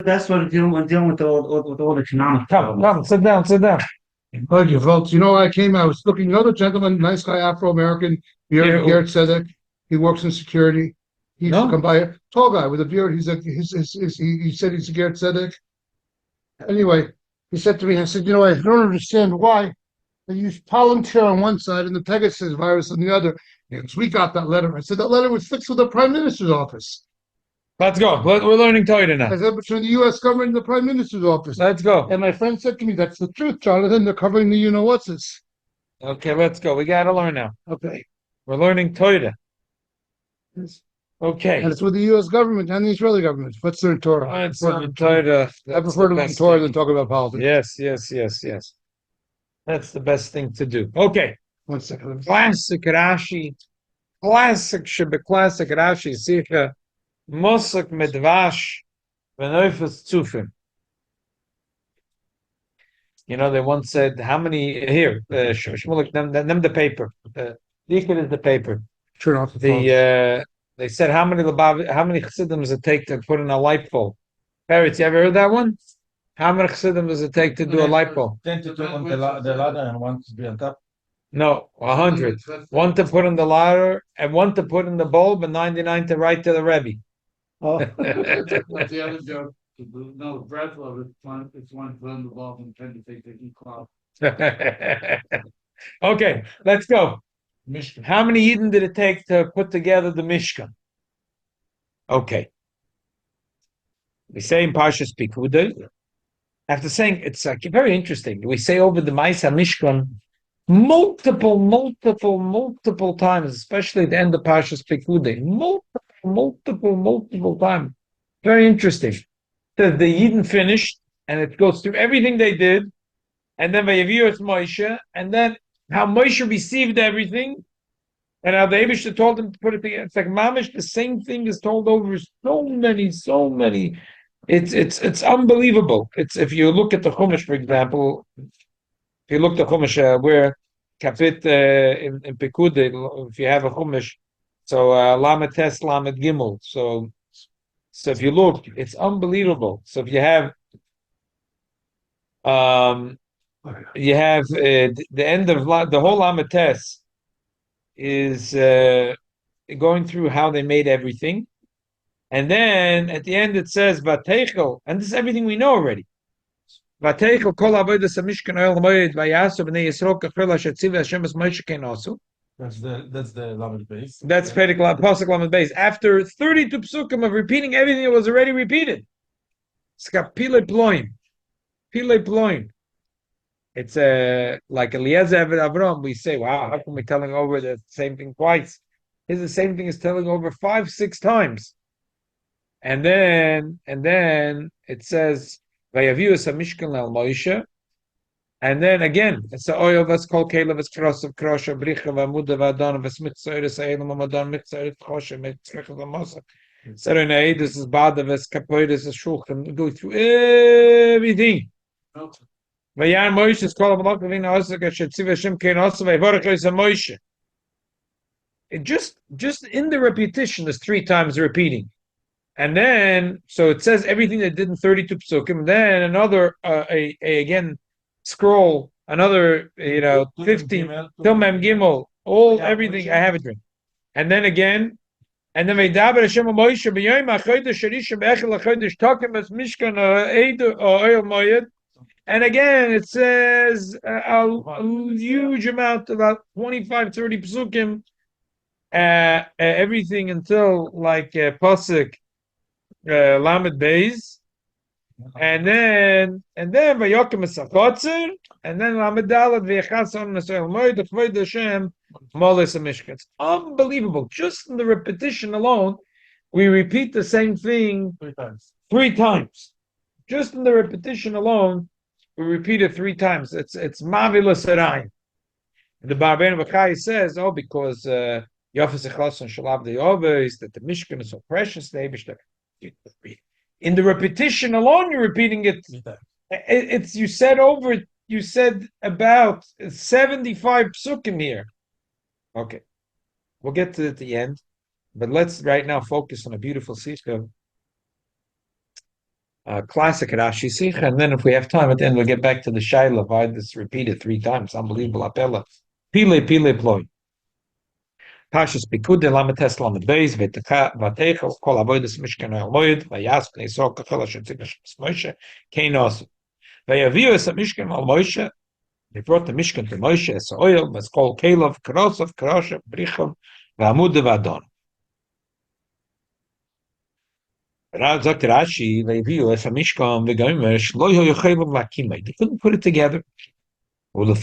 That's what dealing with all the economic Come, problems. sit down, sit down. Thank you, folks. I was looking, another gentleman, nice guy, Afro-American, beard, Yeah. Tzedek. He works in security. He used to No? come by, tall guy with a beard. He said he's a Ger Tzedek. Anyway, he said to me, I said, I don't understand why they use Palantir on one side and the Pegasus virus on the other. He goes, we got that letter. I said, that letter was fixed with the Prime Minister's office. Let's go. We're learning Torah now. I said, between the U.S. government and the Prime Minister's office. Let's go. And my friend said to me, that's the truth, Jonathan. They're covering the you-know-what's-this. Okay, let's go. We got to learn now. Okay. We're learning Torah. Yes. Okay. And it's with the U.S. government and the Israeli government. Let's learn Torah. Let's learn Torah. I prefer to learn Torah than talk about politics. Yes. That's the best thing to do. Okay. 1 second. Classic Rashi. Classic Rashi. Sicha. Mosek medvash. V'noifes tzufim. They once said, how many, here, Shmulik, them the paper. Likkutei is the paper. Turn off the phone. They said, how many chassidim does it take to put in a light bulb? Parrots, you ever heard that one? How many chassidim does it take to do a light bulb? 10 to 2 on the ladder and 1 to be on top. No, 100. 1 to put in the ladder, and 1 to put in the bulb, and 99 to write to the Rebbe. Oh. What's the other joke? No, bread love it's one to put in the bulb and 10 to take the heat cloth. Okay, let's go. Mishkan. How many Eden did it take to put together the Mishkan? Okay. We say in Parshas Pekudei, after saying, it's very interesting. We say over the Ma'aseh Mishkan multiple times, especially at the end of Parshas Pekudei. Multiple times. Very interesting. The Eden finished, and it goes through everything they did, and then Vayavios Moshe, and then how Moshe received everything, and how the Eibishter told him to put it together. It's like Mamish, the same thing is told over so many. It's unbelievable. It's, if you look at the Chumash, for example, if you look at the Chumash where Kapit in Pekudei, if you have a Chumash, so Lamed Tes, Lamed Gimel. So if you look, it's unbelievable. So if you have the end of the whole Lamed Tes is going through how they made everything. And then at the end it says Vateichel, and this is everything we know already. Vateichel kol avodas hamishkan oil moed vayasu b'nei Yisrael kachol hashatziv Hashem es Moshe ken asu. That's the Lamed base. That's Pasuk Lamed base. After 32 psukim of repeating everything that was already repeated. It's got Pile Ploim. It's like Eliezer Avram. We say, wow, how come we're telling over the same thing twice? It's the same thing as telling over 5-6 times. And then it says, Vayavius HaMishkan Al Moshe. And then again, it's the oil that's called Caleb, it's cross of Krosha, Bricha, Vamuda, Vadan, Vesmitzer, Sayyidam, Madan, Mitzer, Chosha, Mitzrich, Vamosa. Serenade, this is Bada, Veskapoid, this is Shulchan, go through everything. Vayan Moshe is called Malakavina Osaka, Shetziv Hashem, Kain Osaka, Vavorach is a Moshe. It just in the repetition is 3 times repeating. And then, so it says everything they did in 32 psukim, then another, again, scroll, another, 15, Tilmem Gimel, everything, I have it written. And then again, and then Veidaber Hashem Moshe b'yoyim ha'chodesh harishon b'echel ha'chodesh tokem es mishkan oil moyed. And again, it says a huge amount, about 25-30 psukim, everything until like Pasuk Lamed Beis. And then Vayokim Esachotzer, and then Lamed Dalad V'Yechason Nesel Moed Chvoid Hashem Moles HaMishkan. It's unbelievable. Just in the repetition alone, we repeat the same thing 3 times. Just in the repetition alone, we repeat it 3 times. It's Mavilas Arayim. The Barbein Bachai says, because Yofes Echason Shalav De'Oves, that the Mishkan is so precious, the Eibush. In the repetition alone, you're repeating it. It's you said about 75 psukim here. Okay, we'll get to it at the end, but let's right now focus on a beautiful Sichos. classic Rashi Sicha, and then if we have time at the end, we'll get back to the Shaila. Why this repeated 3 times? Unbelievable. Apella. Pile ploy. Pashas Pekudei Lamates Lamadeis Vatechel Kol Avodas Mishkan Almoyed Vayas Pnei Sol Kachel Asher Tzignash Moshe Keinos Vayaviu Es Mishkan Al Moshe. They brought the Mishkan to Moshe as oil, was called Kalov, Krosov, Kroshev, Brichov, Vamud Vadon. Sagt Rashi, Vayaviu Es Mishkan V'Gomer Lo Yochayim Lakimei. They couldn't put it together. Because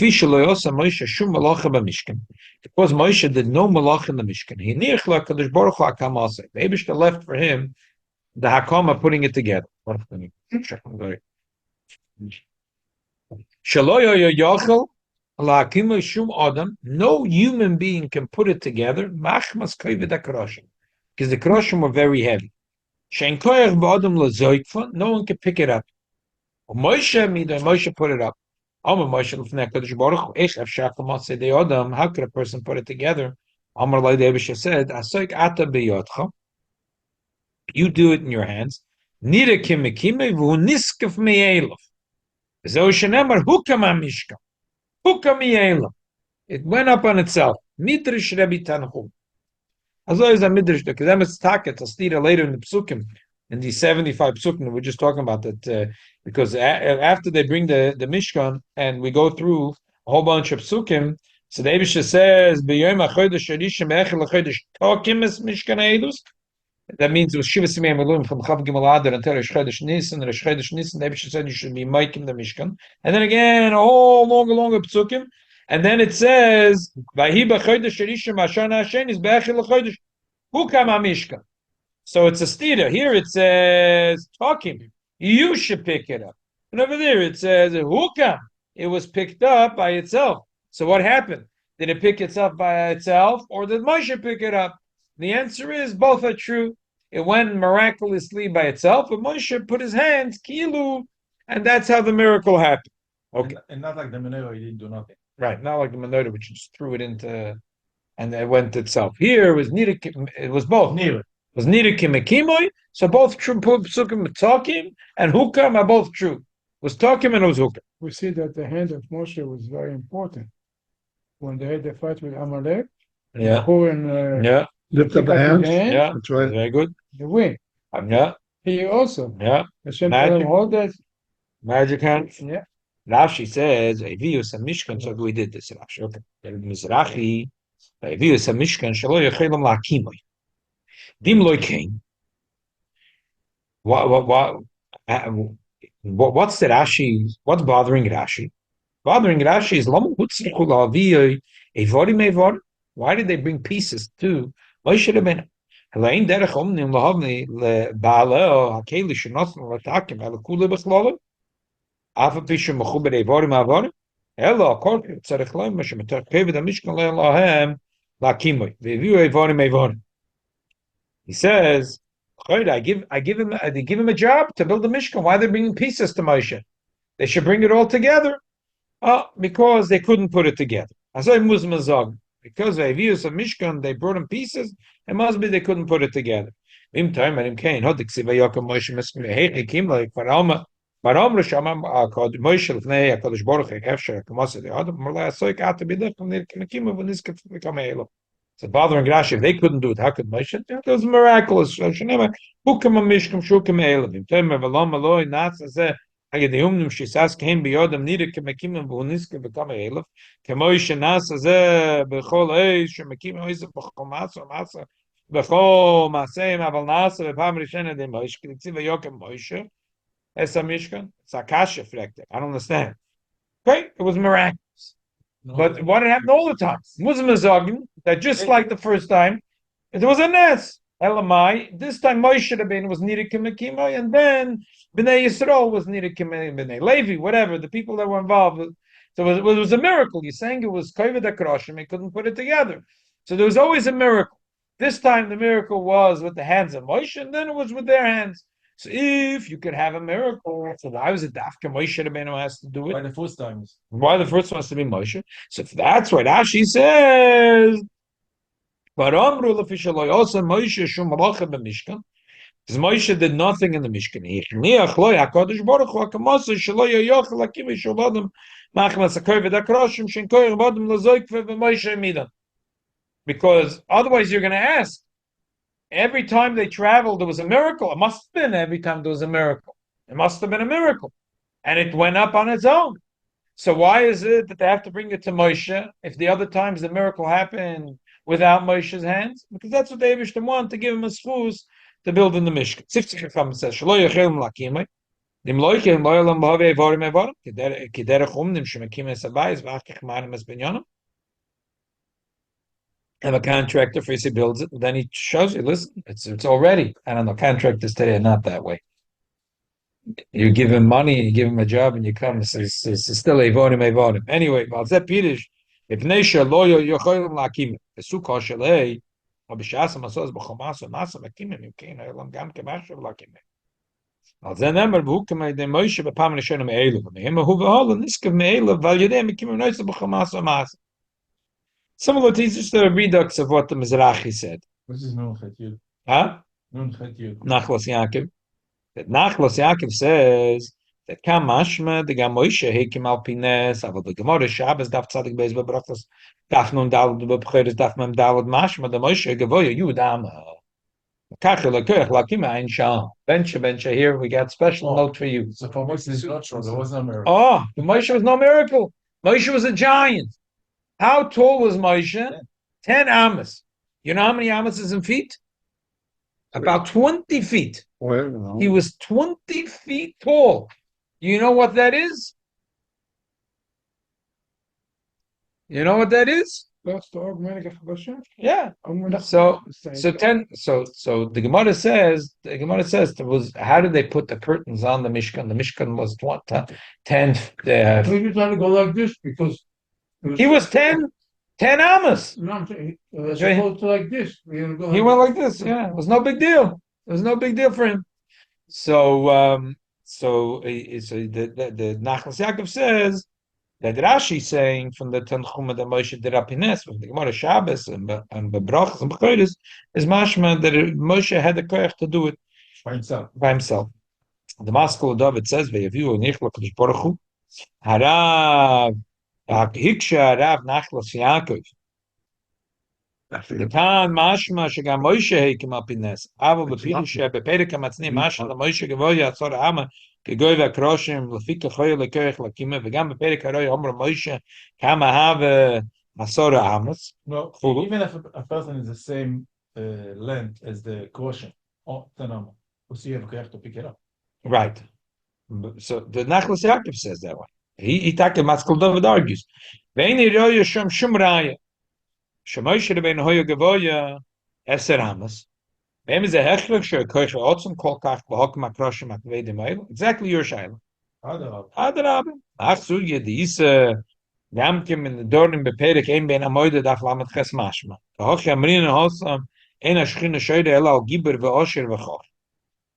Moshe did no malach in the Mishkan. He near Kadosh Baruch Hu Hakama. The Eibishter left for him the Hakama putting it together. No human being can put it together. Machmas köved akrashim, because the akrashim were very heavy. Shein koyach ba'adam lezakfan. No one can pick it up. Moshe put it up. How could a person put it together? Amar like the Eibishter said, you do it in your hands. It went up on itself. Midrash Rebbe Tanchum. As always a midrash, because I'm a staket. I'll see it later in the psukim, in the 75 psukim. We're just talking about that because after they bring the Mishkan and we go through a whole bunch of psukim, so the Eibishter says, "B'yom hachodesh harishon me'echel hachodesh tokim es Mishkan Eilus." That means it was Shiva Simei Malum from Chav Gimel Adar until Rosh Chodesh Nisan. Rosh Chodesh Nisan, the Eibishter said you should be making the Mishkan, and then again a whole longer psukim. And then it says, "Vahi b'chodesh harishon ma'ashana shein is be'echel hachodesh hukam ha'mishkan." So it's a stira. Here it says, talking. You should pick it up. And over there it says, hukam. It was picked up by itself. So what happened? Did it pick itself by itself, or did Moshe pick it up? The answer is both are true. It went miraculously by itself, but Moshe put his hands, kilu, and that's how the miracle happened. Okay. And not like the menorah, he didn't do nothing. Right, not like the menorah, which just threw it into, and it went itself. Here it was neither. It was both. Neither. It was neither kimekimoi, so both true psukim talking and hukam are both true. It was talking and it was hukam. We see that the hand of Moshe was very important when they had the fight with Amalek. Yeah, And Lift up the hands. yeah, That's right. very good. the win. Yeah, He also. yeah, Hashem told him, hold that. magic hands. Yeah. Rashi says, "Evius a mishkan." So we did this. Rashi, okay. Mizrahi, Evius a mishkan. Shelo yechelam la'akimoi. Dim loy kain. What's the Rashi? What's bothering Rashi? Bothering Rashi is why did they bring pieces to Moshe Rabbeinu? Halain derech omnim lahavni lebaaleo hakeli shenotzen latakim halakule b'chlolo. Afa pishu mechuber evorim avorim. Elo akol tzarich loim Moshe metarkev the mishkan le'elahem lakimoy ve'viu evorim. He says, they give him a job to build the Mishkan. Why are they bringing pieces to Moshe? They should bring it all together. Because they couldn't put it together. Because they views a Mishkan, they brought him pieces. It must be they couldn't put it together. So bothering Rashi, if they couldn't do it, how could Moshe? It was miraculous. I don't understand. Okay, it was miraculous. But what happened all the time? Muslim is arguing that just like the first time, there was a nes. Elamai. This time Moshe Rabbeinu was needed kimekimai, and then Bnei Yisrael was needed Bnei Levi, whatever the people that were involved. So it was a miracle. You're saying it was köved akrashim. He couldn't put it together. So there was always a miracle. This time the miracle was with the hands of Moshe, and then it was with their hands. So if you could have a miracle, so why was it Dafka Moshe Rabbeinu has to do it? By the first times. Why the first one has to be Moshe? So if that's what Rashi says, but Amru l'fishaloi also Moshe shum malacha b'mishkan. Because Moshe did nothing in the Mishkan. Hichniach lo HaKadosh Baruch Hu HaKamasa shelo yoyochel hakim yishol Adam machmas köved הקרשים shein koyer Adam lezakfan v'Moshe midan. Because otherwise you're going to ask, every time they traveled there was a miracle. It must have been every time there was a miracle. It must have been a miracle. And it went up on its own. So why is it that they have to bring it to Moshe if the other times the miracle happened without Moshe's hands? Because that's what the Eibishter want, to give him a schus to build in the Mishkan. Siftzich Chacham says, "Shelo yechelem lakimei, nim loikem loyalem b'havei evarim evarim, kiderech umnim shemekim es habayis v'achkech marim es binyanim." And the contractor first he builds it, and then he shows you, listen, it's already. I don't know, contractors today are not that way. You give him money, you give him a job, and you come. It's still evonim. Anyway, I'll say Pirish. If Nesha loyo yocholim lakim besuka shalei, or b'shas masos b'chomas or nasa lakim you can't elam gam kemashav lakim. I'll say nemer b'hukem de Moshe b'pam neshonim eilu v'mehim hu v'hol niskav me'elu v'al yodem mikim noisa b'chomas or mas. Similar to this, the redux of what the Mizrahi said. What is Nun Chet Yud? Huh? Nun Chet Yud. Nachlas Yaakov. That Nachlas Yaakov says that Kam Mashma the Moshe Heikim Al Pines Aval the Gemara Shabbos Daf Tzadik Beis Bebrachos Daf Nun Dalad Bebcheres Daf Mem Dalad Mashma the Moshe Gavoya Yudam Kachel Lekech Lakim Ein Sham Bencha here we got special note for you. So for Moshe is not sure, there was no miracle. Oh, the Moshe was no miracle. Moshe was a giant. How tall was Moshe? 10 amas. You know how many amas is in feet? About 20 feet. Well, no. He was 20 feet tall. You know what that is? You know what that is? That's the argument of Hashem. Yeah. So So the Gemara says there was, how did they put the curtains on the Mishkan? The Mishkan was 10. You're trying to go like this because He was 10 amas. No, I'm saying, as opposed to like this. He went like this. Yeah, it was no big deal. It was no big deal for him. So the Nachlas Yaakov says that Rashi saying from the Tanchuma that Moshe did Rapines from the Gemara Shabbos and Bebrachos and Pekudei is mashma that Moshe had the koyach to do it by himself. The Maskul of David says, "Ve'yaviu nichla Kadosh Baruch Hu harav hiksha harav Nachlas Yaakov." The Tan mashma shegam Moshe heikim al pines. Avo b'pirush beperek hamatzni mashma la Moshe gavoya atzor hama kegoy v'akroshim lefika choy lekoyach lakime v'gam beperek haroy omer Moshe kama have asor hamas. No, even if a person is the same length as the caution, or the number, we see you have to pick it up. Right. So the Nachlas Yaakov says that one. He takel Maskul David argues. Ve'ini roya shum raya. Shemoshe Rabbeinu hoya gavoya eser hamas. V'em is a hechlech she'koich otzum kol kach b'hokim akroshim akvedim oil. Exactly your shayla. Adarab. Ach sugye diisa gamkim in the dornim beperek ein ben amoyde daf lamet ches mashma. V'hoch yamrin hosam ein ashchina shoyde ela al giber ve'osher v'chor.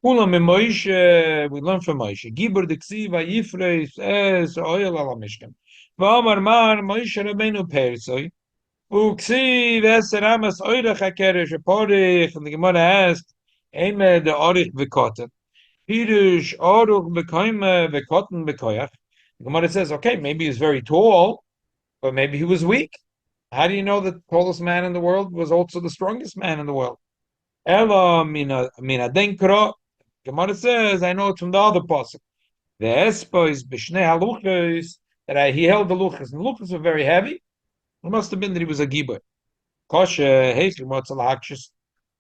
Kulam in Moshe, we learn from Moshe. Giber d'ksiv ha'yifreis es oil ala mishkan. V'amar mar Moshe Rabbeinu persoi. Uksiv eser amas oirach hakeresh porich, and the Gemara asked, Eime de orich v'koten. Pirush oruch v'koime v'koten v'koyach. The Gemara says, okay, maybe he's very tall, but maybe he was weak. How do you know that the tallest man in the world was also the strongest man in the world? Ela mina denkro. Gemara says, I know it from the other pasuk. The espo is b'shnei haluchos, that he held the luchos, and the luchos were very heavy. It must have been that he was a gibor. Koshe heisli motzal hakshus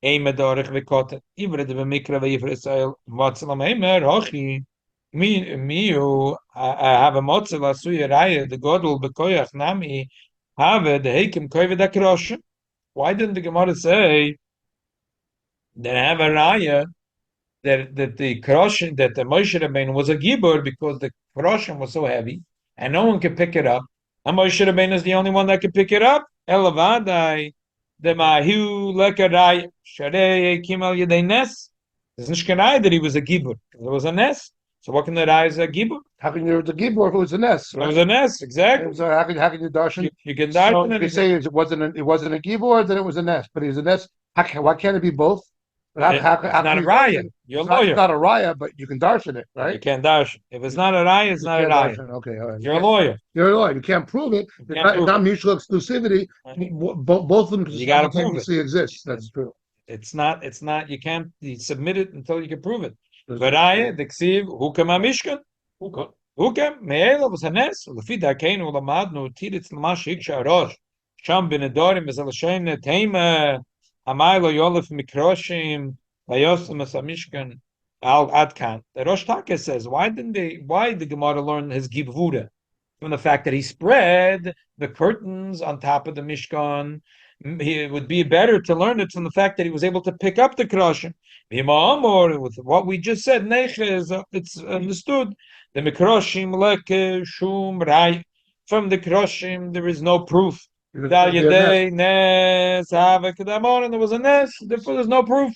eimer dorich v'koten ivre de b'mikra v'ivre soil motzal eimer hochi miu have a motzal asuy raya the godul b'koyach nami have the heikim köved הקרשים. Why didn't the Gemara say that have a raya that the Karashin, that the Moshe Rabbeinu was a gibor because the Karashin was so heavy and no one could pick it up? And Moshe Rabbeinu is the only one that could pick it up. Elavadai, the Mahu Lekarai, Sharei Kimal Yedei Nes. There's Nishkanai that he was a gibor. There was a Nes. So what can the rise a gibor? How can you the gibor if it was a nest? It was a Nes, exactly. So how can you darshan? You can So darshan if you it. say it wasn't a gibor, then it was a nest. But it was a nest. Why can't it be both? It's not a raya. You're a lawyer. It's not a raya, but you can darshan it, You right? can't darshan. If it's not a raya, it's not a raya. Okay, all right. You're a lawyer. You're a lawyer. You can't prove it. You It's can't not, prove not mutual exclusivity. Both of them You gotta prove it. simultaneously exist. That's true. It's not, you can't submit it until you can prove it. V'raya, d'ksiv, hukam ha-mishkan. Hukam, me'ela v'sanes, l'fi darkeinu l'madnu, tiritz l'mash hiksha arosh, sham b'nedorim v'zel shein teima, hamaylo yolef mikroshim, v'yosem es ha-mishkan, al adkan. The Rosh Taka says, why did the Gemara learn his gibvuda? From the fact that he spread the curtains on top of the Mishkan. It would be better to learn it from the fact that he was able to pick up the Krashim. With what we just said, it's understood. The Mikroshim leke shum rai. From the Krashim, there is no proof. Dal Yadei Nes Havakadamon, and there was a Nes, therefore there's no proof.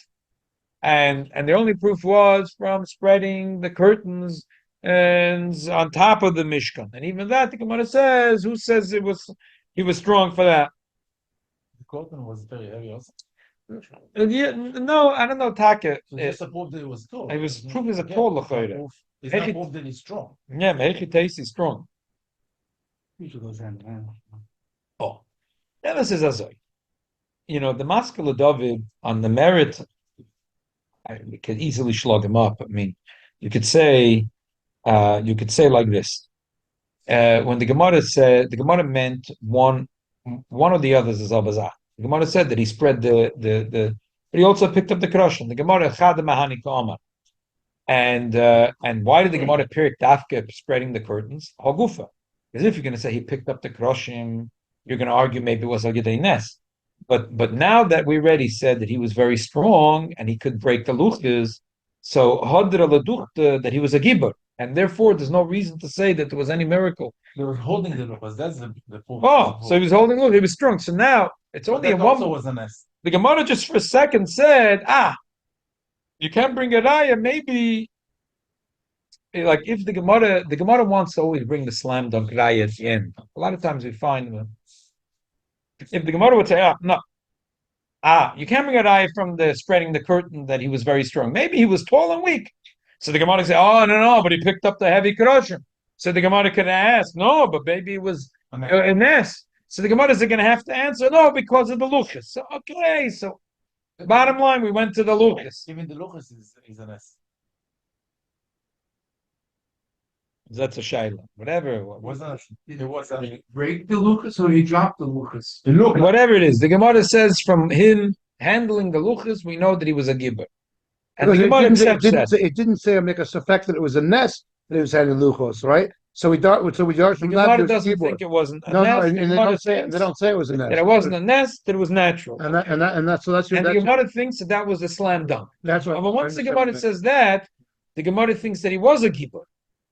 And the only proof was from spreading the curtains and on top of the Mishkan. And even that, the Gemara says, who says he was strong for that? The curtain was very heavy also. No, I don't know, Taka. So just a proof that it was tall. It was proof is a tall l'chayre. It's not proof that he's strong. Yeah, Mechites is strong. Oh, yeah, this is Azoi. The Maskele David on the merit, we could easily slug him up. I mean, you could say like this. When the Gemara meant one of the others is Abazah. The Gemara said that he spread but he also picked up the Krashim. The Gemara Chad Mahani Ka'amar. And why did the Gemara pick Dafka spreading the curtains? Hagufa. Because if you're going to say he picked up the Krashim, you're going to argue maybe it was a Yedei Nes. But now that we already said that he was very strong and he could break the luchas, so Hadra Laduchta that he was a Gibber. And therefore, there's no reason to say that there was any miracle. They were holding the luchas. That's the proof. Oh, so he was holding luchas. He was strong. So now it's only a one. Was a nest. The Gemara just for a second said, you can't bring a raya. Maybe, like if the Gemara wants to always bring the slam dunk raya at the end. A lot of times we find if the Gemara would say, no, you can't bring a raya from the spreading the curtain that he was very strong. Maybe he was tall and weak. So the Gemara say, no, but he picked up the heavy karashim. So the Gemara could ask, no, but maybe it was a nest. So the Gemara is going to have to answer, no, because of the luchas. So okay, so bottom line, we went to the luchas. Even the luchas is a nest. That's a shayla. Whatever. It was Break the Lucas or he dropped the Lucas? Whatever it is, the Gemara says from him handling the luchas, we know that he was a gibber. And the Gemara accepts that. It didn't say make us effect that it was a nest that he was handling luchos, right? So we The Gemara doesn't think it wasn't a nest. And they don't say it was a nest. That it wasn't a nest, that it was natural. And that's the Gemara thinks that was a slam dunk. That's right. But once the Gemara says that, the Gemara thinks that he was a gibber.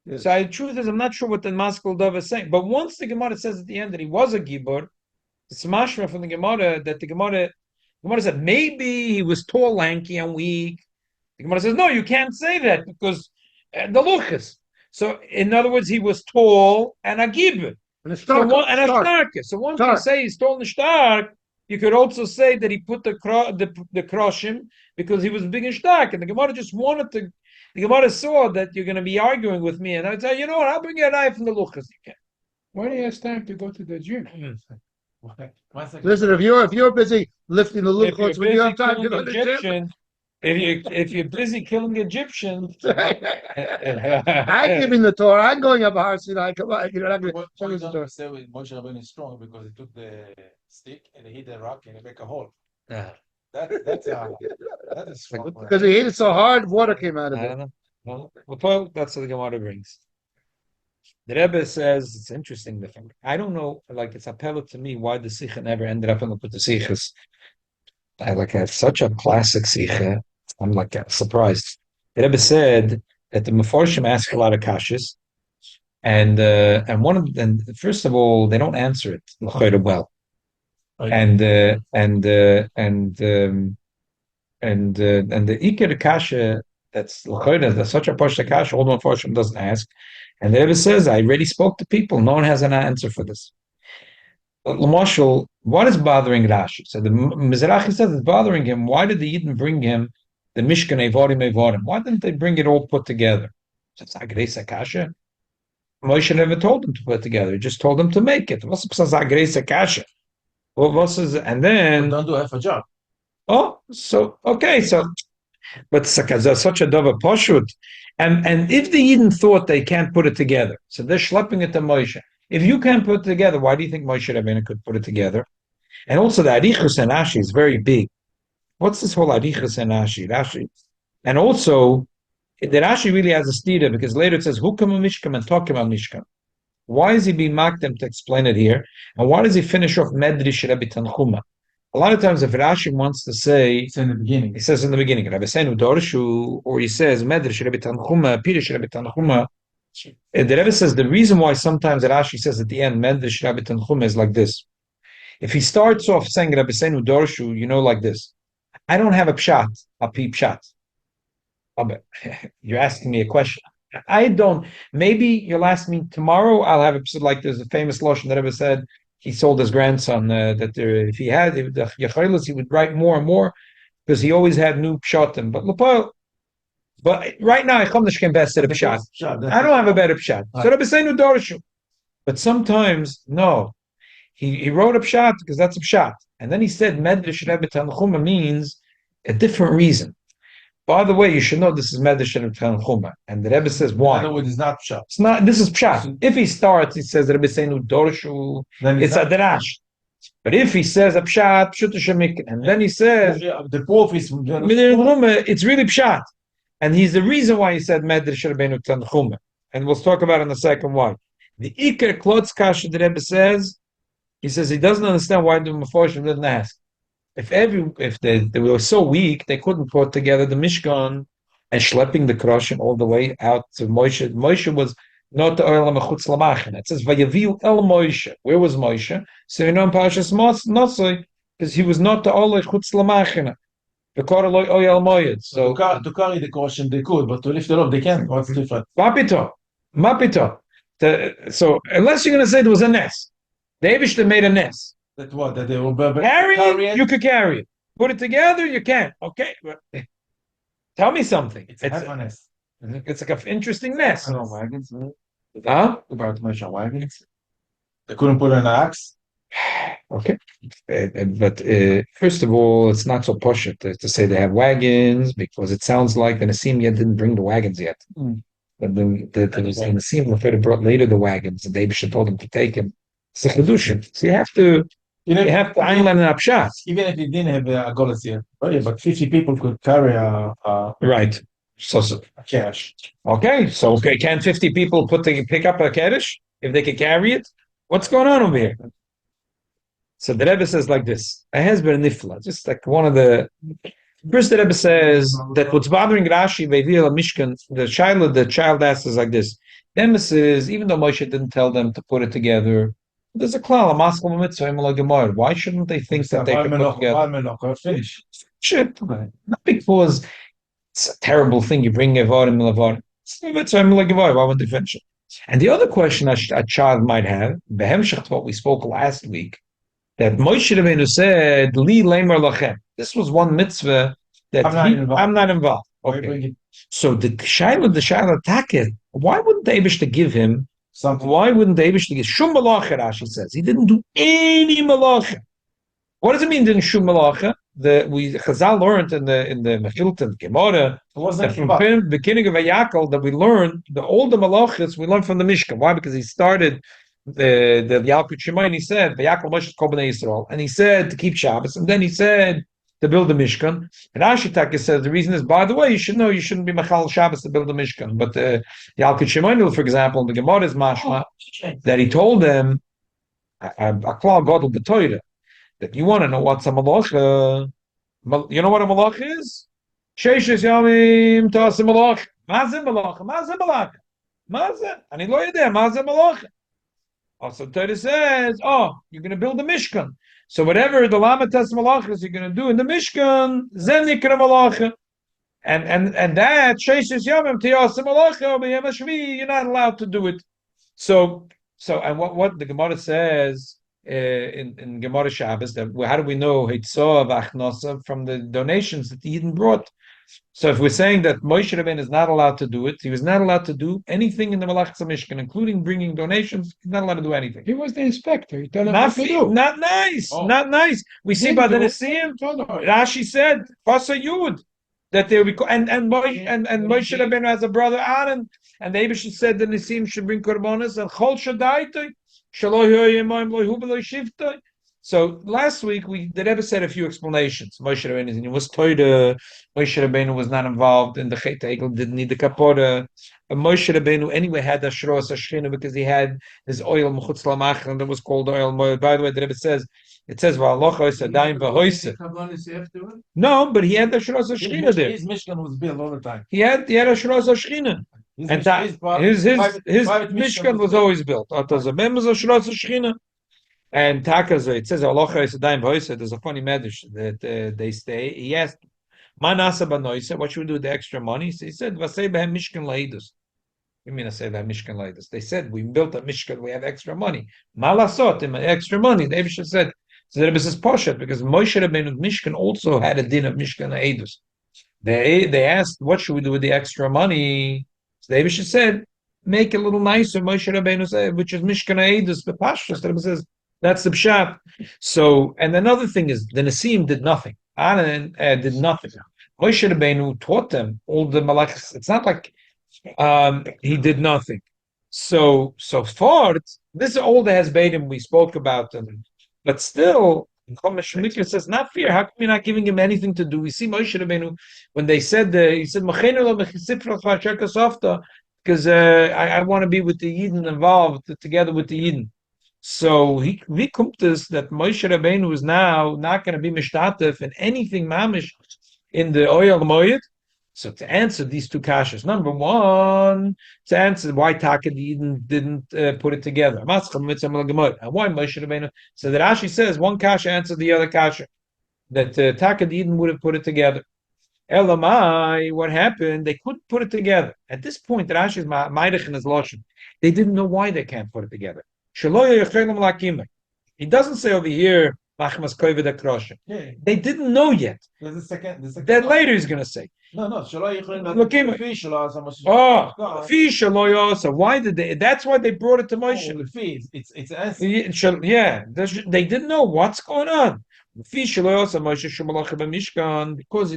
Yes. So the truth is, I'm not sure what the Maskal Dov is saying. But once the Gemara says at the end that he was a gibber, it's mashma from the Gemara that the Gemara said maybe he was tall, lanky, and weak. The Gemara says, no, you can't say that because the luchas. So, in other words, he was tall and a gibber. And a starker. So once you say he's tall and stark, you could also say that he put the kroshim because he was big and stark. And the Gemara just wanted to. The Gemara saw that you're going to be arguing with me, and I'd say, you know what? I'll bring you a knife from the luchas. You can. Why do you have time to go to the gym? Listen, if you're busy lifting the luchos, when you have time to go to the gym. If you're busy killing Egyptians, I'm giving the Torah. I'm going up a hard Sinai. Come on, you're not going to say Moshe Rabbeinu is strong because he took the stick and he hit the rock and he make a hole. Yeah. That is strong. Because he hit it so hard, water came out of it. I don't know. Well, that's what the Gemara brings. The Rebbe says it's interesting. I don't know. Like it's appelled to me why the Sicha never ended up in the Sichos. I have such a classic Sicha. I'm surprised. The Rebbe said that the Meforshim ask a lot of kashas, and first of all they don't answer it well, and the Iker kasha that's such a pasha kasha all the Meforshim doesn't ask, and the Rebbe says I already spoke to people, no one has an answer for this. But Lamashal, what is bothering Rashi? So the Mizrahi says it's bothering him. Why did the Yidden bring him the Mishkan Evorim. Why didn't they bring it all put together? That's Agresa Kasha. Moshe never told them to put it together. He just told them to make it. What's Agresa Kasha? And then don't do half a job. Oh, so okay, so but such a dova poshut, and if the Eden thought they can't put it together, so they're schlepping it to Moshe. If you can't put it together, why do you think Moshe Rabbeinu could put it together? And also the Arichus and Rashi is very big. What's this whole Arichus and Rashi? And also the Rashi really has a stira because later it says Hukam Mishkam and Tokim Mishkam. Why is he being mocked them to explain it here? And why does he finish off Medrish Rabbi Tanchuma? A lot of times, if Rashi wants to say, it's in the beginning. He says in the beginning, Rabbi Seinu Dorshu, or he says Medrash Rabbi Tanchuma, Pirish Rabbi Tanchuma. The Rebbe says the reason why sometimes Rashi says at the end Medrash Rabbi Tanchuma is like this. If he starts off saying Rabbi Seinu Dorshu, like this. I don't have a pshat, a peep pshat. You're asking me a question. I don't. Maybe you'll ask me tomorrow. I'll have a pshat like there's a famous lashon that Rebbe said. He sold his grandson that if he had the Yechilas, he would write more and more because he always had new pshatim. But right now, I come to best at a pshat. I don't have a better pshat. So Rabbi Seinu Dorshu. But sometimes, no. He wrote a pshat because that's a pshat. And then he said Medrash Rebbe Tanchuma means a different reason. By the way, you should know this is Medrash Rebbe Tanchuma. And the Rebbe says, why? In other words, it's not pshat. It's not, this is pshat. If he starts, he says Rebbe Seinu Dorshu, it's a derash. But if he says a pshat, and then he says, the proof is it's really pshat. And he's the reason why he said Medrash Rebbe Tanchuma. And we'll talk about in a second why. The Iker Klotz Kasha, the Rebbe says, he says he doesn't understand why the Meforshim didn't ask. If they were so weak, they couldn't put together the Mishkan and schlepping the Krashin all the way out to Moshe. Moshe was not the oil mechutz lamachin. It says Vayaviu el Moshe. Where was Moshe? So you know in Parashas Nosoi because he was not the oil mechutz lamachin. The koreloi oil moyed. So to carry the Krashin they could, but to lift it up they can't. What's different? Mapito. So unless you're going to say there was a nest, the Eibishter made a nest. That what? That they will carry it, you could carry it. Put it together, you can. Okay. Tell me something. It's a nest. It's like an interesting nest. Wagons. Huh? About Moshe wagons. They couldn't put it in an axe. Okay. But first of all, it's not so poshut to say they have wagons because it sounds like the Nassim yet didn't bring the wagons yet. But the Nassim Lefed brought later the wagons and they should told them to take him. It's a chedushim. So you have to Einlein and Apshat. Even if you didn't have a golas here, but 50 people could carry a right. So cash. Okay, so can 50 people pick up a kaddish if they can carry it? What's going on over here? So the Rebbe says like this: a hezber nifla, just like one of the. First, the Rebbe says that what's bothering Rashi, Mishkan, the child asks like this. The Rebbe says, even though Moshe didn't tell them to put it together, there's a klal, a maskal mitzvah. Why shouldn't they think that they can put together? Finish. Shit, not because it's a terrible thing. You bring evarim levarim. Why wouldn't they finish it? And the other question a child might have, behemshach to what we spoke last week, that Moshe Rabbeinu said, "Li leimer lachem." This was one mitzvah that I'm not involved. Okay. So the Shaila Taket, why wouldn't the Eibishter give him something? Why wouldn't the Eibishter give Shum Malacha? Rashi says he didn't do any Malacha. What does it mean? Didn't Shum Malacha? Chazal learned in the Mechilta and Gemara that from the beginning of Vayakal that we learned all the Malachas we learned from the Mishkan. Why? Because he started the Yalkut Shemayin. He said Vayakal Moshe Kol Bnei Yisrael, and he said to keep Shabbos, and then he said to build the Mishkan. And Rashi Taka says the reason is, by the way, you should know you shouldn't be Machal Shabbos to build the Mishkan. But the Yalkut Shemayin, for example, in the Gemara is mashma that he told them a klal gadol b'toira that you want to know what's a malacha. You know what a malacha is? Sheishes yamim ta'aseh malacha. Mazeh malacha. Mazeh malacha. Mazeh. Ani lo yedeh. Mazeh malacha. Also, Torah says, you're going to build the Mishkan. So whatever the lamatas malachas you're going to do in the Mishkan, zen nikra malacha. And that sheishes yamim ta'aseh malacha b'yem hashvi, you're not allowed to do it. So and what the Gemara says in Gemara Shabbos, that how do we know Hitzah of Achnasa from the donations that the Yidden brought? So if we're saying that Moshe Rabbeinu is not allowed to do it, he was not allowed to do anything in the Malachas Mishkan, including bringing donations. He's not allowed to do anything. He was the inspector. He told him Not, what to do. not nice, Oh. not nice. We see by the Nisim, Rashi said, Fasa Yud, that they would be, and Moshe Rabbeinu has a brother Aaron, and the Eibush said the Nisim should bring korbanos and Chol Shadaitoi, Shalo Yoyim Lo Hu Lo Shivtoi. So last week the Rebbe said a few explanations. Moshe Rabbeinu was toida. Moshe Rabbeinu was not involved in the Chet Egel, didn't need the kapora. Moshe Rabbeinu anyway had the Shros Ashchina because he had his oil Mechutz Lamach, and that was called oil. By the way, the Rebbe says V'alocha is a daim v'hoise. No, but he had the Shros Ashchina there. His Mishkan was built all the time. He had a Shros Ashchina. And his Mishkan was always built. Atazabem was a Shros Ashchina. And Takazo, it says Alocha is a daim v'hoise. There's a funny medrash that they stay. He asked, "Manasa banoise, what should we do with the extra money?" So he said, "Vasei behem mishkan laidus." You mean I say that mishkan laidus? They said we built a mishkan, we have extra money. Malasot, extra money. The Eibush said, so the Rebbe says poshet because Moshe Rabbeinu's mishkan also had a din of mishkan laidus. They asked, "What should we do with the extra money?" So the Eibush said, "Make it a little nicer." Moshe Rabbeinu said, which is mishkan laidus. The pashtus. The Rebbe says. That's the pshat. So, and another thing is, the Nisim did nothing. Aaron did nothing. Moshe Rabbeinu taught them all the malachas. It's not like he did nothing. So far, this is all the Hezbedim we spoke about. But still, Shemikra says, not fear. How come you're not giving him anything to do? We see Moshe Rabbeinu, when they said, he said, because I want to be with the Yidden involved, together with the Yidden. So we come to this that Moshe Rabbeinu is now not going to be mishtatif in anything mamish in the oil moed. So to answer these two kashas, number one, to answer why Taka didn't put it together. And why Moshe Rabbeinu? So that Rashi says one kasha answers the other kasha. That Taka would have put it together. Elamai, what happened? They couldn't put it together. At this point, Rashi is ma'idich in his loshon. They didn't know why they can't put it together. He doesn't say over here Machmas Köved Akrosha. They didn't know yet. There's the second. Then later he's going to say. No. So why did they? That's why they brought it to Moshe. It's answer. Yeah, they didn't know what's going on. Because he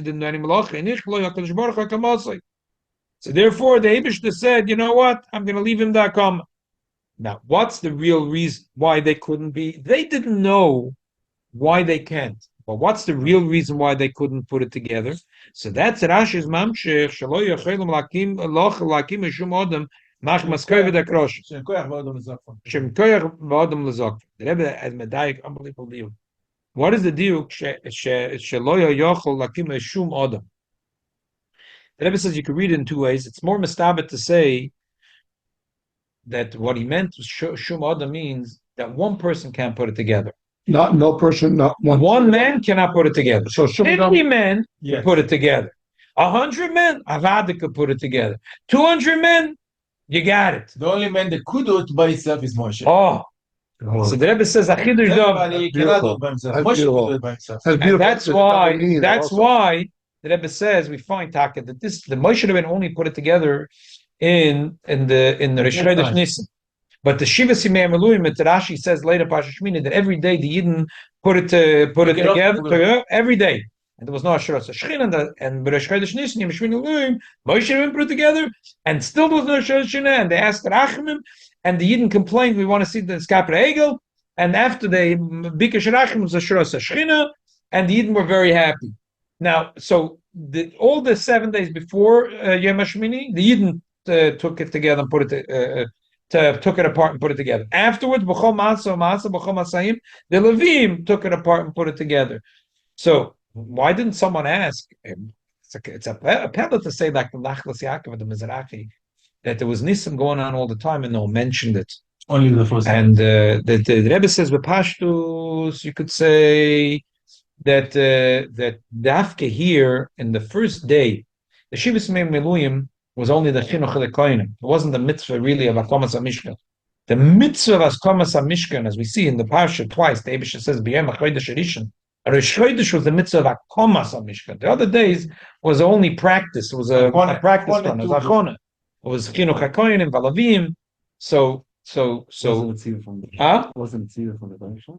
didn't know any malacha. So therefore, the Eibush said, "You know what? I'm going to leave him the akam." Now, what's the real reason why they couldn't be? They didn't know why they can't. But what's the real reason why they couldn't put it together? So that's Rashi's mamshech shelo yochelim lakim loch lakim mishum adam machmas köved akrosh. Shem koyach v'adam lezakfan. The Rebbe has medayik unbelievable deal. What is the deal? Shelo yochel lakim mishum adam. The Rebbe says you can read it in two ways. It's more mistabit to say that what he meant was shum adam means that one person can't put it together. Not no person, not one. One man cannot put it together. So 50 men put it together. 100 men, Avada could put it together. 200 men, you got it. The only man that could do it by himself is Moshe. Oh. So the Rebbe says, Everybody cannot do it by himself. Moshe can do it by himself. That's why the Rebbe says we find Taka that the Moshe Rabbeinu only put it together in the Rosh Chodesh Nisan. But the Shiva Simei Meluim, Rashi says later Pasha Shmini that every day the Yidden put it together every day, and there was no Asheros Ashchin and Rosh Chodesh Nisan Yom Shmini Meluim Moshe Rabbeinu put it together, and still there was no Asheros Ashchin, and they asked Rachamim, and the Yidden complained, we want to see the Skapra Egel, and after they Bikash Rachamim was Asheros Ashchina, and the Yidden were very happy. Now, so all the 7 days before Yom Hashmini, the Yidden took it together and put it. Took it apart and put it together. Afterwards, the Levim took it apart and put it together. So why didn't someone ask? It's a pella to say like the Lachlas Yaakov, the Mizrachi, that there was Nisim going on all the time and no one mentioned it. Only the first. And the Rebbe says with Pashtus, you could say that Dafke here in the first day, the Shiva Simei Meluyim was only the chinuch lekoinim. It wasn't the mitzvah really of Akomas HaMishkan. The mitzvah of Akomas HaMishkan, as we see in the Parsha twice, the Eibush says, B'yem HaChodesh HaRishon, Rosh Chodesh was the mitzvah of Akomas on Mishkan. The other days was only practice. It was a practice run. It was Achona. It was Chinuch HaKoyin and Valavim. So. Wasn't it from the Baruch?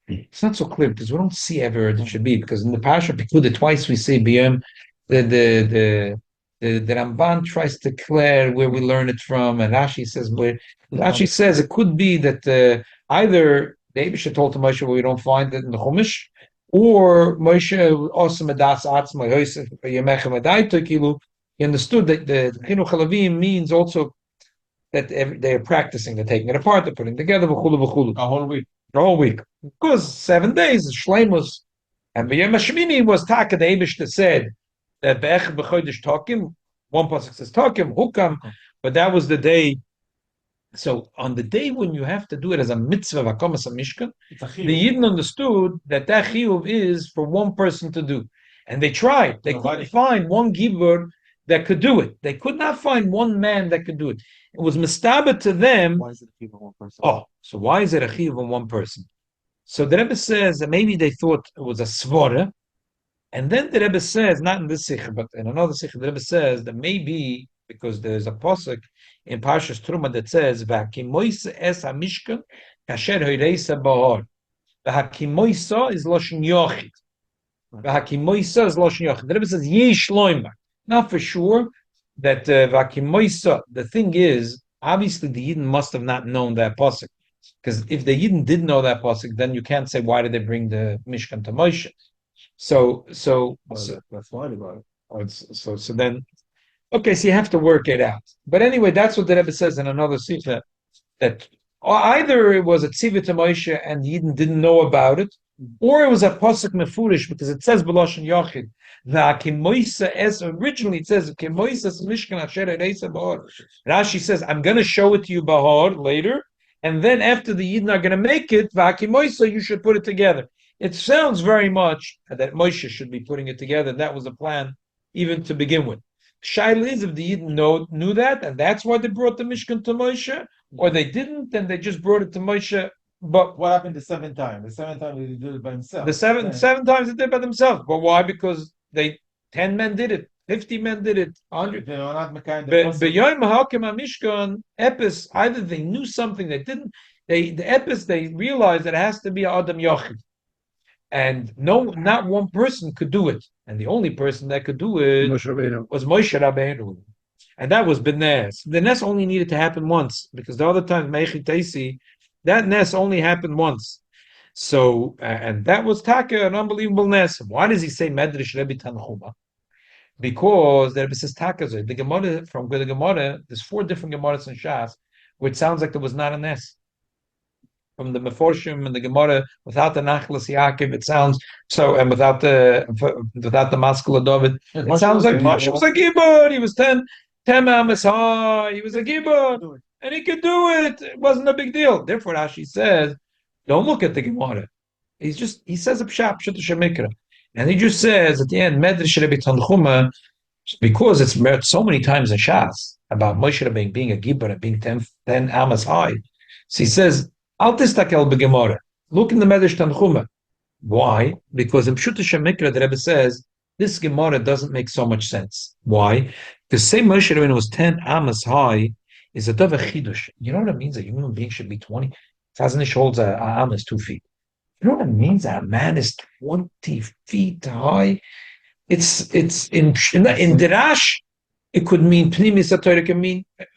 It's not so clear because we don't see ever it should be, because in the Parasha Pekudei twice we see B'yom the Ramban tries to declare where we learn it from, and Rashi says it could be that either the Eibusha told to Moshe where we don't find it in the Chumash, or Moshe also medas atzma Yosef yemecha medaito kilu. He understood that the Chinuch Halavim means also that they are practicing, they're taking it apart, they're putting it together, v'chulu. A whole week. Because 7 days, Shleim was, and B'yom HaShemini was Taka, the Eibishter said that Be'echad B'chodesh Tokim, one pasuk says Tokim, Hukam, but that was the day. So on the day when you have to do it as a mitzvah, Vakomas Mishkan, the Yidden understood that chiyuv is for one person to do. And they tried. They couldn't find one gibur that could do it. They could not find one man that could do it. It was mistabed to them. Why is it a chiyuv on one person? Oh, so why is it a chiyuv on one person? So the Rebbe says that maybe they thought it was a svara, and then the Rebbe says, not in this sikh, but in another sikh, the Rebbe says that maybe because there's a pasuk in Parshas Truma that says, "V'hakimoisa es hamishkan kasher hoyreisa bahar." V'hakimoisa is loshen yochid. V'hakimoisa is loshen yochid. The Rebbe says yesh loimar. Not for sure that Vakimoisa, the thing is, obviously the Yidden must have not known that pasuk. Because if the Yidden did know that pasuk, then you can't say why did they bring the Mishkan to Moshe. So that's why about it. So then, okay, so you have to work it out. But anyway, that's what the Rebbe says in another sikha, that either it was a tzivah to Moshe and the Yidden didn't know about it, or it was a pasuk mefurish because it says b'loshen yochid. Originally it says Rashi says, I'm going to show it to you Bahar later, and then after the Yidden are going to make it, you should put it together. It sounds very much that Moshe should be putting it together. That was the plan, even to begin with. Shaila is if the Yidden knew that, and that's why they brought the Mishkan to Moshe, or they didn't, then they just brought it to Moshe. But what happened the 7th time? The 7th time they did it by himself. The seven times they did it by themselves. But why? Because 10 men did it, 50 men did it, 100. They were not Mekayim. Epis, either they knew something they didn't. The Epis, they realized that it has to be Adam Yochid. And not one person could do it. And the only person that could do it was Moshe Rabbeinu. And that was B'nes. The Nes only needed to happen once, because the other time, Me'echitaisi, that Nes only happened once. So, and that was Taka, an unbelievable Nes. Why does he say Medrash Rebbe Tanchuma? Because the Rebbe says Taka. The Gemara, from the Gemara, there's 4 different Gemaras in Shas, which sounds like there was not a Nes. From the Meforshim and the Gemara, without the Nachlas Yaakov, it sounds so, and without the Maskul David, it sounds like Moshe was a Gibor. He was 10 amas high. He was a Gibor, and he could do it. It wasn't a big deal. Therefore, Rashi says, don't look at the Gemara. He says a pshat shemikra, and he just says at the end, Medrash Rebbe Tanchuma, because it's so many times in Shas about Moshe Rabbeinu being a Gibor and being 10 amas high. So he says, Al tistakel b'Gemara. Look in the Medrash Tanchuma. Why? Because in Pshuta Shemikra, the Rebbe says this Gemara doesn't make so much sense. Why? Because say Moshe Rabbeinu was 10 amas high is a dava chidush. You know what it means? A human being should be 20. Chazanish holds a amas 2 feet. You know what it means? That a man is 20 feet high. It's in Dirash. It could mean pnimis haTorah.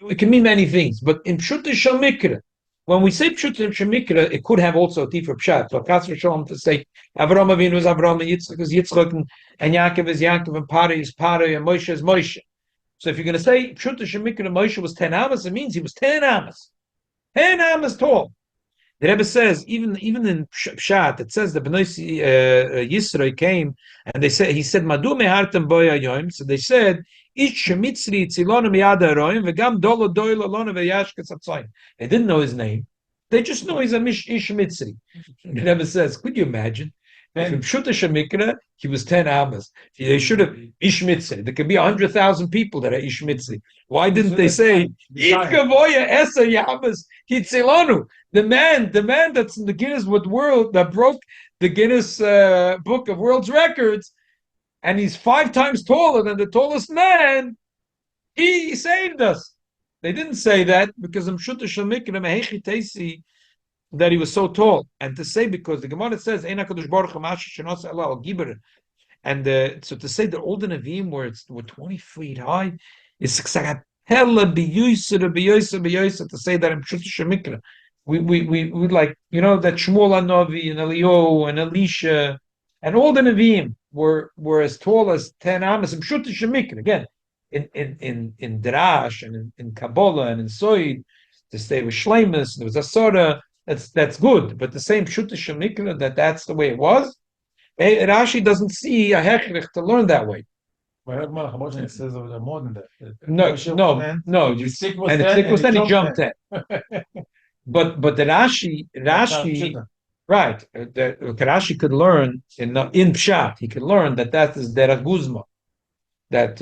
It can mean many things. But in Pshuta Shemikra, when we say Pshuta Shemikra, it could have also a deeper pshat. So Chas v'Shalom to say Avraham Avinu is Avraham, and Yitzchak is Yitzchak, and Yaakov is Yaakov, and Parei is Parei, and Moshe is Moshe. So if you're going to say Pshuta Shemikra, Moshe was 10 amas, it means he was 10 amas. 10 amas tall. The Rebbe says, even in Pshat, it says that Bnei Yisro came, and he said, Madu mehartem boya yoim. So they said, Ish shemitzri tzilonu miyad haroim, v'gam dolo doil alonu v'yashkes atzoyim. They didn't know his name. They just know he's a Ish Mitzri. The Rebbe says, could you imagine? If in Pshuta Shemikra, he was 10 amas. They should have Ish Mitzri. There could be 100,000 people that are Ish Mitzri. Why didn't they say It Gavoya Esa Yamas Hitzilonu? The man that's in the Guinness World that broke the Guinness Book of World's Records, and he's 5 times taller than the tallest man, he saved us. They didn't say that because I'm sure that he was so tall, and to say because the Gemara says and so to say that all the Nevi'im were 20 feet high is hella biyusa to say that I'm sure we like, you know, that Shmuel Hanavi and Eliyahu and Elisha and all the Nevi'im were as tall as 10 amas. I'm sure again in Drash and in Kabbalah and in Soid to stay with Shleimus, there was a Sora. That's good, but the same Pshuta Shemikra that's the way it was. Rashi doesn't see a hechrich to learn that way. It says over there more than that. No. The stick was and the 10 stick was and 10, he jumped 10. But the Rashi, right? The Rashi could learn in Pshat. He could learn that is Derech Guzma. That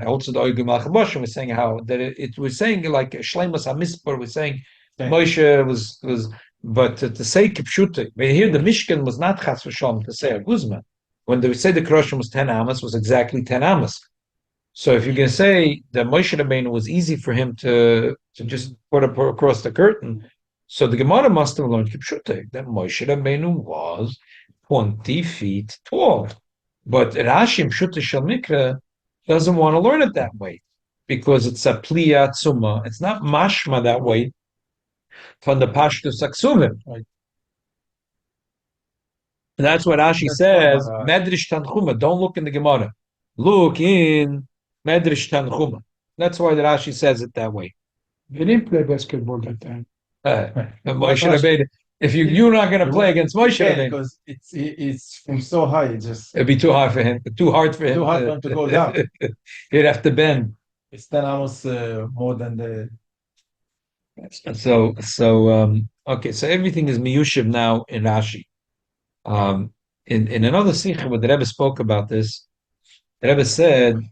also the Oigim Al-Chaboshim was saying how that it was saying like Shleimus HaMispar was saying Moshe was. But to say Kipshute, here the Mishkan was not Chas V'Shalom to say a Guzman. When they say the Kroshem was 10 amas, was exactly 10 amas. So if you're going to say that Moshe Rabbeinu was easy for him to just put across the curtain, so the Gemara must have learned Kipshute, that Moshe Rabbeinu was 20 feet tall. But Rashi Pshute Shel Mikra doesn't want to learn it that way because it's a Pliya Tzuma. It's not mashma that way. From the Pashtus Aksumim. Right. That's what Rashi says. Medrash Tanchuma. Don't look in the Gemara. Look in Medrash Tanchuma. That's why the Rashi says it that way. They didn't play basketball that time. If you're not going to play against Moshe Rabbeinu, because it's from so high, it'd be too hard for him. Too hard for him to go down. He'd have to bend. It's 10 almost more than the. So okay, so everything is miyushiv now in Rashi. In another Sicha where the Rebbe spoke about this, the Rebbe said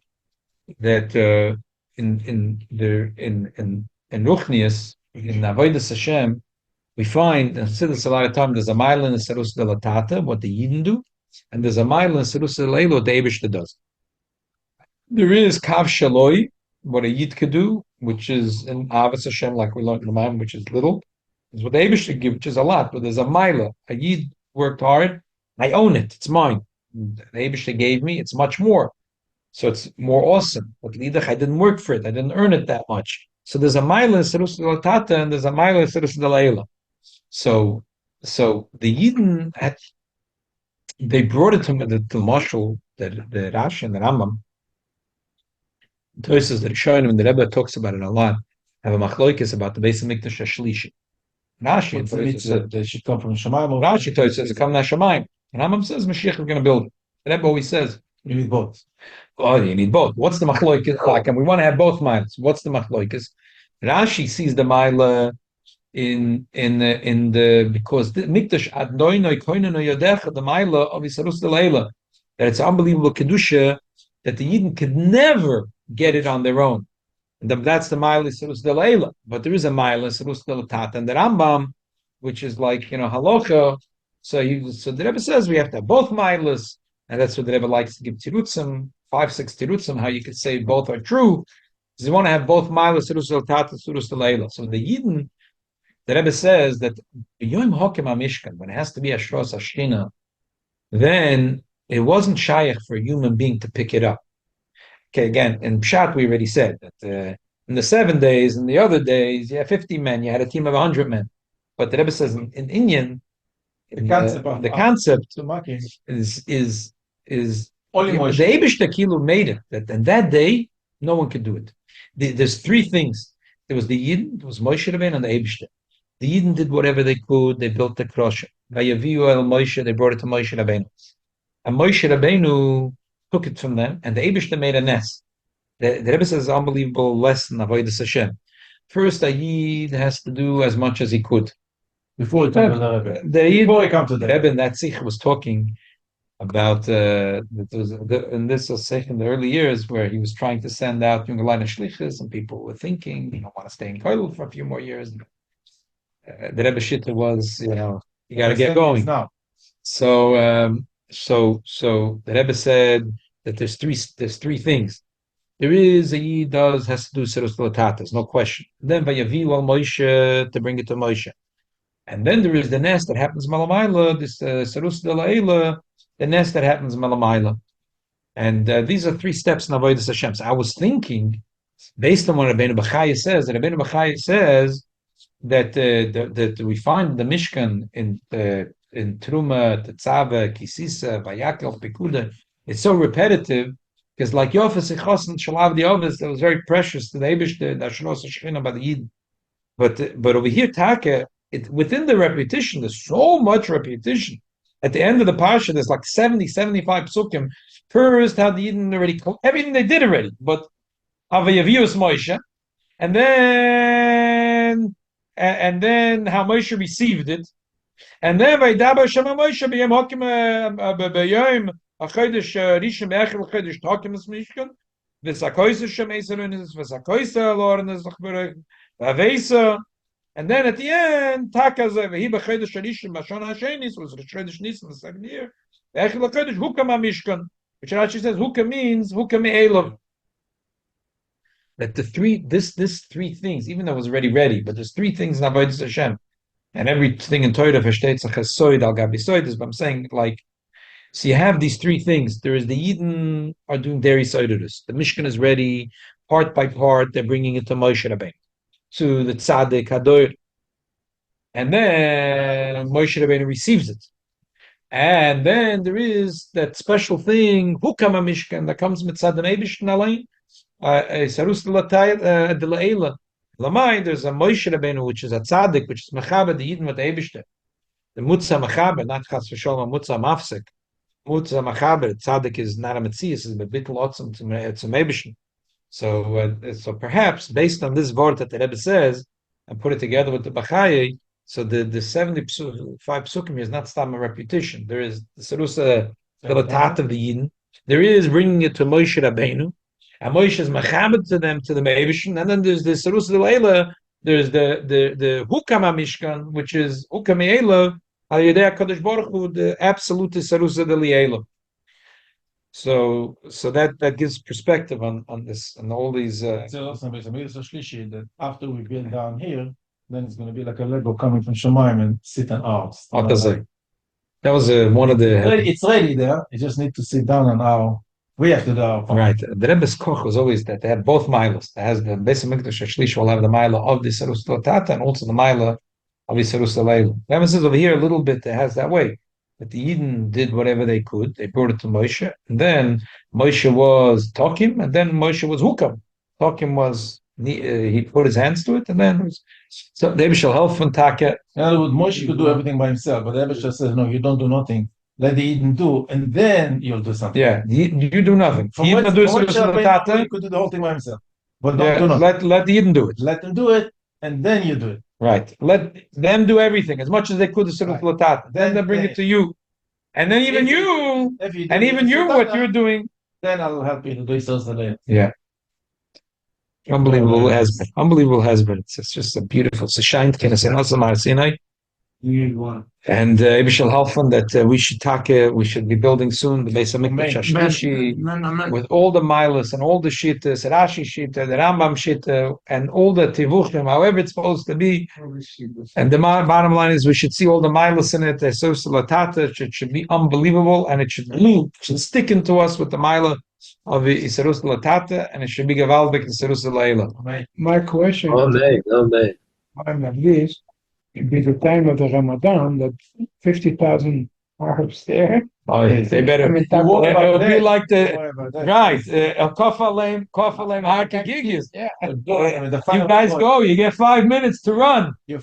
that in Ruchnius, in Avodas Hashem, we find, and I said this a lot of times, there's a mile in the Serus de la Tata, what the Yidden do, and there's a mile in the Serus de la Eilo, what the Eibishter does. There is Kav Shaloi, what a Yid could do, which is in Avos Hashem, like we learned in the Ramam, which is little, is what the Eibishter give, which is a lot, but there's a mila. A Yid worked hard, I own it, it's mine. The Eibishter gave me, it's much more. So it's more awesome. But Lidach, I didn't work for it, I didn't earn it that much. So there's a mila in Serus de la Tata, and there's a mila in Serus de la Eila. So the Yidden they brought it to Mashal, the Rashi and the Rambam. Tosis that Shain and the Rebbe talks about it a lot. Have a machloikis about the base of Mikdash Shlishi. Rashi, they should come from Shemayim. Rashi says it come from Shemayim. And Rambam says Mashiach is going to build it. The Rebbe always says you need both. Oh, you need both. What's the machloikis like? And we want to have both miles. What's the machloikis? Rashi sees the mile in the because the Mikdash Adnoinoi Koinoi Yodecha the mile of Yisarus de Leila, that it's unbelievable kedusha that the Yidden could never get it on their own. And that's the mile Yisarus de Leila. But there is a mile Yisarus de Tata and the Rambam, which is like halacha. So the Rebbe says we have to have both miles, and that's what the Rebbe likes to give tirutzim, 5-6 tirutzim, how you could say both are true. Because you want to have both miles Yisarus de Tata, Yisarus de Leila. So the Yidden, the Rebbe says that Yom Hokim HaMishkan, when it has to be Ashros Ashkina, then it wasn't shaykh for a human being to pick it up. Okay, again, in Pshat we already said that in the 7 days, in the other days, you had 50 men, you had a team of 100 men. But the Rebbe says in Inyan, the concept is only the Eibishter Kilu made it, that in that day, no one could do it. There's 3 things. There was the Yidden, there was Moshe Rabbeinu, and the Eibishter. The Yidden did whatever they could. They built the Krosha. Vayaviu el Moshe, they brought it to Moshe Rabbeinu. And Moshe Rabbeinu took it from them, and the Eibishter made a nest. The Rebbe says an unbelievable lesson of Avodas Hashem. First, a Yid has to do as much as he could. Before he comes to the Rebbe. Before he comes to the Rebbe, in that Sichos was talking about and this was in the early years where he was trying to send out Jungaline Shlichus, and people were thinking, you don't want to stay in Koil for a few more years. The Rebbe Shitta was, you got to get going. Now. So the Rebbe said that there's three things. There is has to do Serus Latatas, no question. Then Vayaviu al Moshe to bring it to Moshe. And then there is the nest that happens Malamaila, this Serus de Laila, the nest that happens Malamaila. And these are three steps in Avodas Hashem. So I was thinking, based on what Rabbeinu Bachaya says, that we find the Mishkan in Truma, Tetzava, Kisisa, Vayakel, Pekudei. It's so repetitive because, like Yofas Sichos and Shalav the Ovis, that was very precious to the Eibush, the Ashnos Shechina by the Yid. But over here, Taka, within the repetition, there's so much repetition. At the end of the Parsha, there's like 70, 75 psukim. First, how the Yidden already, everything they did already, but Avayavius Moshe, and then how Moshe received it, and then Vaydaber Shema Moshe b'yem Hakim b'yom achodesh rishon be'echel chodesh Hakim es Mishkan v'sakoysa Shem Eiserunis v'sakoysa Lornes l'chberech v'aveisa, and then at the end Takaze v'hi b'chodesh rishon b'shon ha'shenis was chodesh Nisan the second year be'echel chodesh Hukam ha'Mishkan, which Rashi says Hukam means Hukam me'elav. That these three things, even though it was already ready, but there's three things in Avodas Hashem, and everything in Torah versteht sich as soid al gabi soid. But I'm saying, like, so you have these three things. There is the Yidden are doing dairy soidus. The Mishkan is ready, part by part. They're bringing it to Moshe Rabbeinu, to the Tzaddik Hador, and then Moshe Rabbeinu receives it. And then there is that special thing, Hukam Mishkan, that comes with Tzaddik Eibishtin Alain. Sarus de Laila. Lamai, there's a Moshe Rabbeinu, which is a tzaddik, which is Mechaba, the Yidden with the Eibishter. The Mutza Mechaba, not Chas V'Sholom, Mutza Mafsek. Mutza Mechaba, tzaddik is not a Metzias, is a Bittul Otzim to Eibishter. So perhaps, based on this word that the Rebbe says, and put it together with the Bachayei, so the 75 psukim is not stam a repetition. There is the Sarusa Tat of the Yidden. There is bringing it to Moshe Rabbeinu. And Moshe is Maxamed to them, to the Me'evishin, and then there's the Sarus Leila, there's the Hukam HaMishkan, which is Hukam Me'ela, Al Yedei HaKadosh Baruch Hu, the absolute Sarus Leila. So that gives perspective on this, and all these... that after we build down here, then it's going to be like a Lego coming from Shemaim and sit on ours. That was one of the... It's ready there, you just need to sit down on our... We have to do our part. Right. The Rebbe's koch was always that they have both milas. It has the Beis Hamikdash Shlish will have the mila of the Sarus Latata and also the mila of the Sarus Leila. The Rebbe says over here a little bit it has that way. But the Yidden did whatever they could. They brought it to Moshe. And then Moshe was Tokim, and then Moshe was Hukam. Tokim was, he put his hands to it, and then it was, so the Rebbe shall help from Taka. In other words, Moshe could do everything by himself, but the Rebbe says, no, you don't do nothing. Let the Eden do, and then you'll do something. Yeah, you do nothing. From what you could do the whole thing by himself. But don't do nothing. Let the Eden do it. Let them do it, and then you do it. Right. Let them do everything as much as they could. Then they bring it to you, and then even you, what you're doing. Then I'll help you to do so. Yeah. Unbelievable husband. It's just a beautiful. It's a shine. Can I say Sinai? And Ibishal Halfan that we should be building soon the Beis Hamikdash Shlishi with all the milas and all the shittas, Rashi shitta, the Rambam shitta, and all the tivuchim, however it's supposed to be. And the bottom line is we should see all the milas in it. It should be unbelievable, and it should stick into us with the mila of Isarus Latata, and it should be Gavaldik Isarus Laila. My question is, it'd be the time of the Ramadan that 50,000 Arabs there. Oh, they better. It'll be like the right. Kofalem Hakigigis. Yeah. You guys go. You get 5 minutes to run. The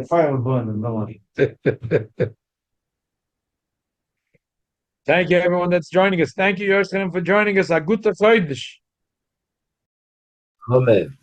fire will burn and no one. Thank you, everyone that's joining us. Thank you, Yoshkanim, for joining us. A gute Freudish. Amen.